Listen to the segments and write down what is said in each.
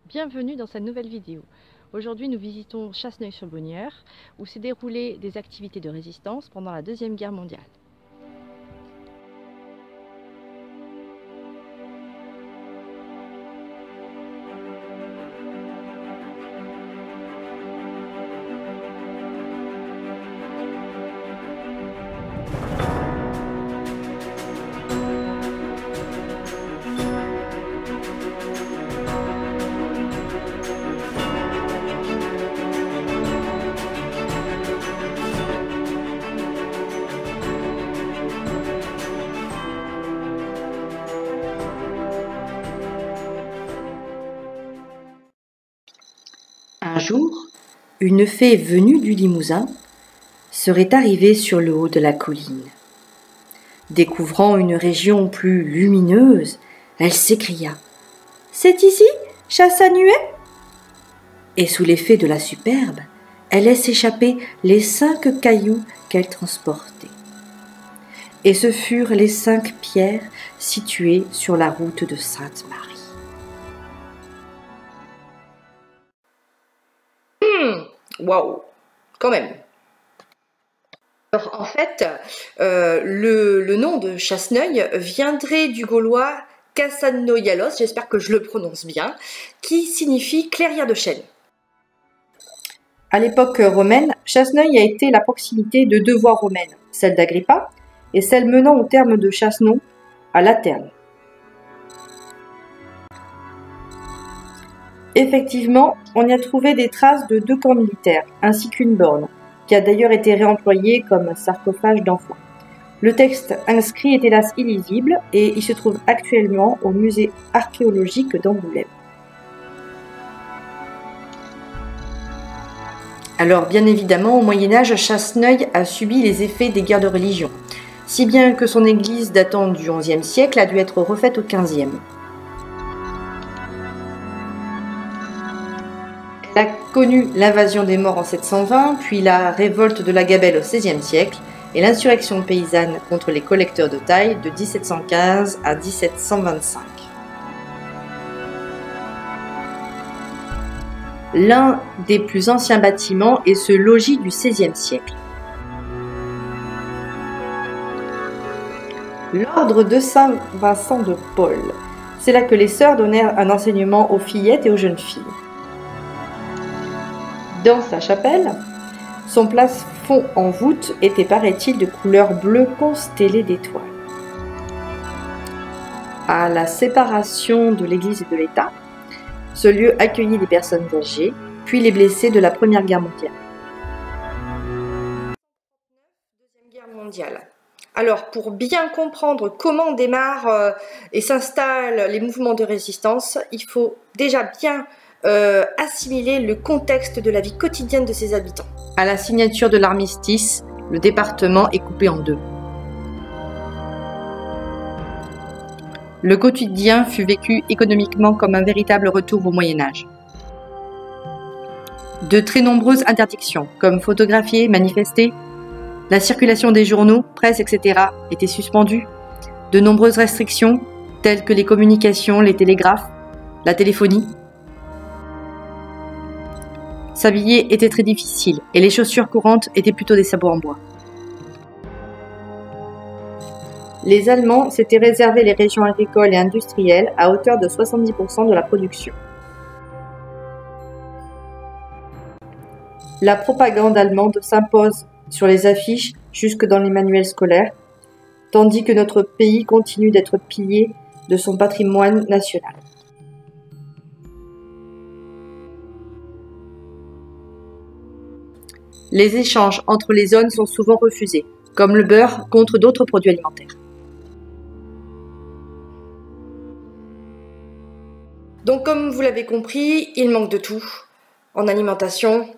Bienvenue dans cette nouvelle vidéo. Aujourd'hui nous visitons Chasseneuil-sur-Bonnieure où s'est déroulé des activités de résistance pendant la Deuxième Guerre mondiale. Un jour, une fée venue du Limousin serait arrivée sur le haut de la colline. Découvrant une région plus lumineuse, elle s'écria « C'est ici, Chasseneuil ?» Et sous l'effet de la superbe, elle laisse échapper les 5 cailloux qu'elle transportait. Et ce furent les 5 pierres situées sur la route de Sainte-Marie. Waouh, quand même. Alors, en fait, le nom de Chasseneuil viendrait du gaulois Cassanoialos, j'espère que je le prononce bien, qui signifie clairière de chêne. À l'époque romaine, Chasseneuil a été la proximité de 2 voies romaines, celle d'Agrippa et celle menant au terme de Chassenon à Laterne. Effectivement, on y a trouvé des traces de 2 camps militaires, ainsi qu'une borne, qui a d'ailleurs été réemployée comme sarcophage d'enfants. Le texte inscrit est hélas illisible et il se trouve actuellement au musée archéologique d'Angoulême. Alors bien évidemment, au Moyen-Âge, Chasseneuil a subi les effets des guerres de religion, si bien que son église datant du XIe siècle a dû être refaite au XVe. Elle a connu l'invasion des Maures en 720, puis la révolte de la Gabelle au XVIe siècle et l'insurrection paysanne contre les collecteurs de taille de 1715 à 1725. L'un des plus anciens bâtiments est ce logis du XVIe siècle. L'ordre de Saint-Vincent de Paul. C'est là que les sœurs donnèrent un enseignement aux fillettes et aux jeunes filles. Dans sa chapelle, son plafond en voûte était, paraît-il, de couleur bleue constellée d'étoiles. À la séparation de l'Église et de l'État, ce lieu accueillit les personnes âgées, puis les blessés de la Première Guerre mondiale. Deuxième Guerre mondiale. Alors, pour bien comprendre comment démarrent et s'installent les mouvements de résistance, il faut déjà bien assimiler le contexte de la vie quotidienne de ses habitants. À la signature de l'armistice, le département est coupé en 2. Le quotidien fut vécu économiquement comme un véritable retour au Moyen-Âge. De très nombreuses interdictions, comme photographier, manifester, la circulation des journaux, presse, etc. étaient suspendues. De nombreuses restrictions, telles que les communications, les télégraphes, la téléphonie. S'habiller était très difficile et les chaussures courantes étaient plutôt des sabots en bois. Les Allemands s'étaient réservé les régions agricoles et industrielles à hauteur de 70% de la production. La propagande allemande s'impose sur les affiches jusque dans les manuels scolaires, tandis que notre pays continue d'être pillé de son patrimoine national. Les échanges entre les zones sont souvent refusés, comme le beurre contre d'autres produits alimentaires. Donc, comme vous l'avez compris, il manque de tout en alimentation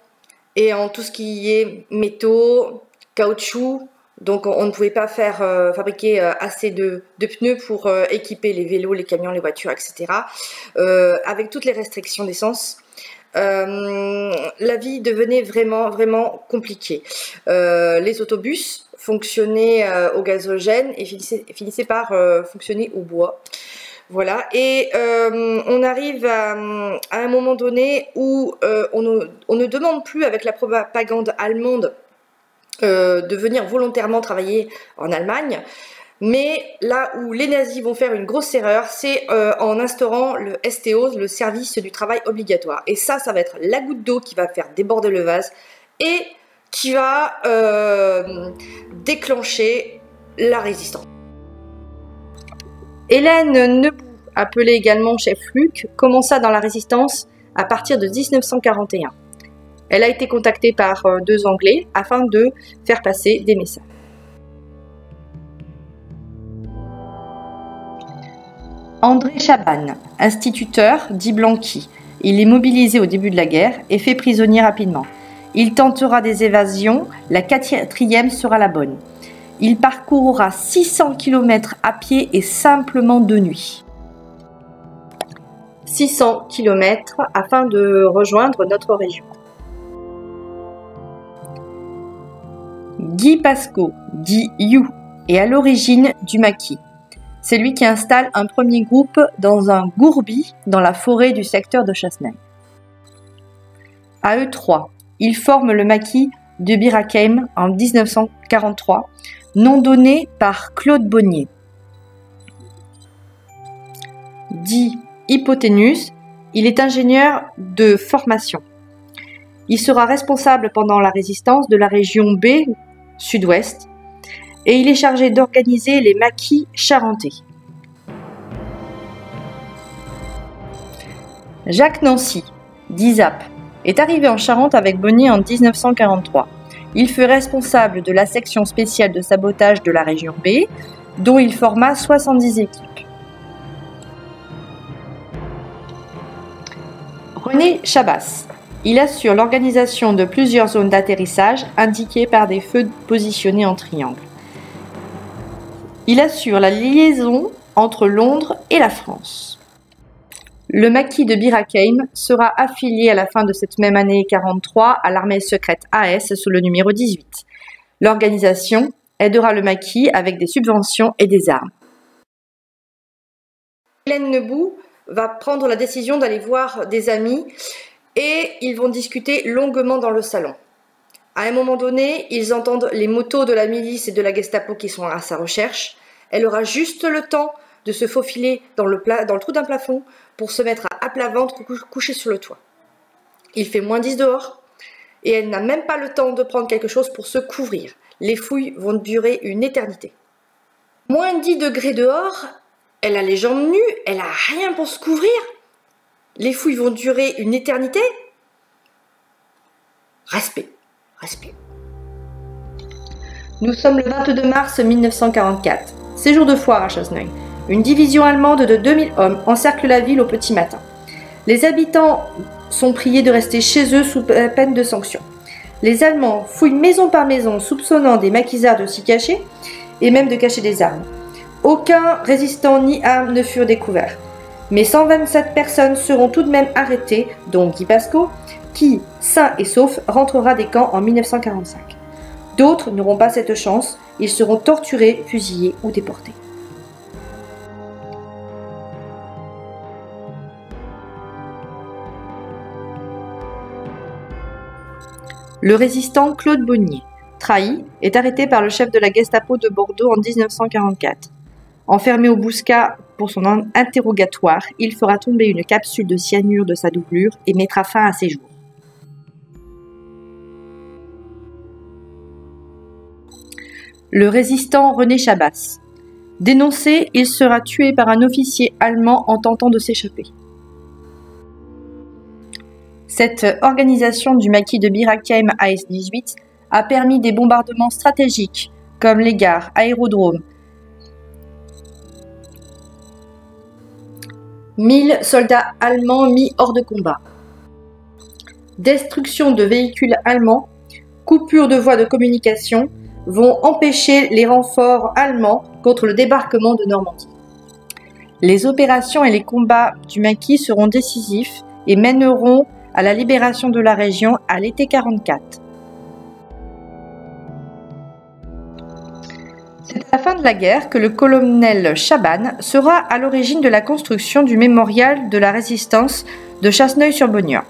et en tout ce qui est métaux, caoutchouc. Donc, on ne pouvait pas fabriquer assez de pneus pour équiper les vélos, les camions, les voitures, etc. Avec toutes les restrictions d'essence. La vie devenait vraiment compliquée. Les autobus fonctionnaient au gazogène et finissaient par fonctionner au bois. Voilà, et on arrive à un moment donné où on ne demande plus avec la propagande allemande de venir volontairement travailler en Allemagne. Mais là où les nazis vont faire une grosse erreur, c'est en instaurant le STO, le service du travail obligatoire. Et ça va être la goutte d'eau qui va faire déborder le vase et qui va déclencher la résistance. Hélène Nebout, appelée également chef Luc, commença dans la résistance à partir de 1941. Elle a été contactée par 2 Anglais afin de faire passer des messages. André Chabannes, instituteur, dit Blanqui. Il est mobilisé au début de la guerre et fait prisonnier rapidement. Il tentera des évasions, la 4e sera la bonne. Il parcourra 600 km à pied et simplement de nuit. 600 km afin de rejoindre notre région. Guy Pasco, dit You, est à l'origine du maquis. C'est lui qui installe un premier groupe dans un gourbi dans la forêt du secteur de Chasseneuil. À eux 3, ils forment le maquis de Bir Hakeim en 1943, nom donné par Claude Bonnier. Dit Hypoténuse, il est ingénieur de formation. Il sera responsable pendant la résistance de la région B, sud-ouest, et il est chargé d'organiser les maquis charentais. Jacques Nancy, dit Zap, est arrivé en Charente avec Bonnier en 1943. Il fut responsable de la section spéciale de sabotage de la région B, dont il forma 70 équipes. René Chabas, il assure l'organisation de plusieurs zones d'atterrissage indiquées par des feux positionnés en triangle. Il assure la liaison entre Londres et la France. Le maquis de Bir Hakeim sera affilié à la fin de cette même année 1943 à l'armée secrète AS sous le numéro 18. L'organisation aidera le maquis avec des subventions et des armes. Hélène Nebout va prendre la décision d'aller voir des amis et ils vont discuter longuement dans le salon. À un moment donné, ils entendent les motos de la milice et de la Gestapo qui sont à sa recherche. Elle aura juste le temps de se faufiler dans le trou d'un plafond pour se mettre à plat ventre couché sur le toit. Il fait moins 10 dehors et elle n'a même pas le temps de prendre quelque chose pour se couvrir. Les fouilles vont durer une éternité. Moins 10 degrés dehors, elle a les jambes nues, elle n'a rien pour se couvrir. Les fouilles vont durer une éternité. Respect. Respect. Nous sommes le 22 mars 1944. Séjour de foire à Chasseneuil. Une division allemande de 2000 hommes encercle la ville au petit matin. Les habitants sont priés de rester chez eux sous peine de sanction. Les Allemands fouillent maison par maison, soupçonnant des maquisards de s'y cacher et même de cacher des armes. Aucun résistant ni arme ne furent découverts. Mais 127 personnes seront tout de même arrêtées, dont Guy Pasco, qui, sain et sauf, rentrera des camps en 1945. D'autres n'auront pas cette chance, ils seront torturés, fusillés ou déportés. Le résistant Claude Bonnier, trahi, est arrêté par le chef de la Gestapo de Bordeaux en 1944. Enfermé au Bouscat pour son interrogatoire, il fera tomber une capsule de cyanure de sa doublure et mettra fin à ses jours. Le résistant René Chabas. Dénoncé, il sera tué par un officier allemand en tentant de s'échapper. Cette organisation du maquis de Bir Hakeim AS-18 a permis des bombardements stratégiques comme les gares, aérodromes. 1000 soldats allemands mis hors de combat. Destruction de véhicules allemands, coupure de voies de communication vont empêcher les renforts allemands contre le débarquement de Normandie. Les opérations et les combats du maquis seront décisifs et mèneront à la libération de la région à l'été 1944. Cette à la fin de la guerre que le colonel Chabannes sera à l'origine de la construction du mémorial de la résistance de Chasseneuil-sur-Bonnieure,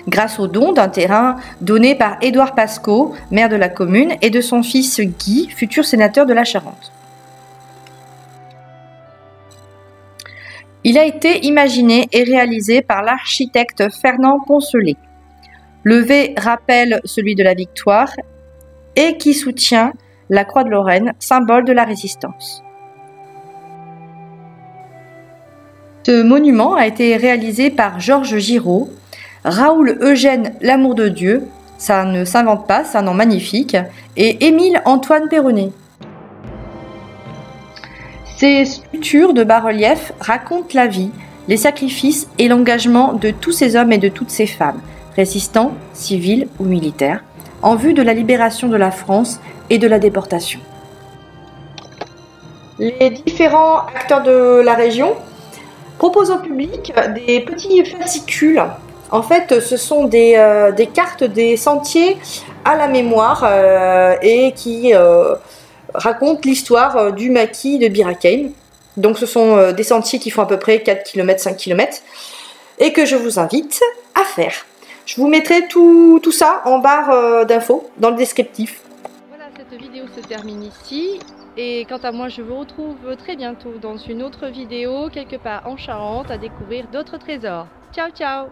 grâce au don d'un terrain donné par Édouard Pascaud, maire de la commune, et de son fils Guy, futur sénateur de la Charente. Il a été imaginé et réalisé par l'architecte Fernand Poncelet. Le V rappelle celui de la victoire et qui soutient la croix de Lorraine, symbole de la résistance. Ce monument a été réalisé par Georges Giraud, Raoul Eugène Lamour de Dieu, ça ne s'invente pas, c'est un nom magnifique, et Émile Antoine Perronnet. Ces sculptures de bas-relief racontent la vie, les sacrifices et l'engagement de tous ces hommes et de toutes ces femmes, résistants, civils ou militaires, en vue de la libération de la France et de la déportation. Les différents acteurs de la région proposent au public des petits fascicules. En fait, ce sont des cartes des sentiers à la mémoire et qui racontent l'histoire du maquis de Bir Hakeim. Donc ce sont des sentiers qui font à peu près 4 km, 5 km et que je vous invite à faire. Je vous mettrai tout ça en barre d'infos dans le descriptif. Voilà, cette vidéo se termine ici. Et quant à moi, je vous retrouve très bientôt dans une autre vidéo, quelque part en Charente, à découvrir d'autres trésors. Ciao, ciao!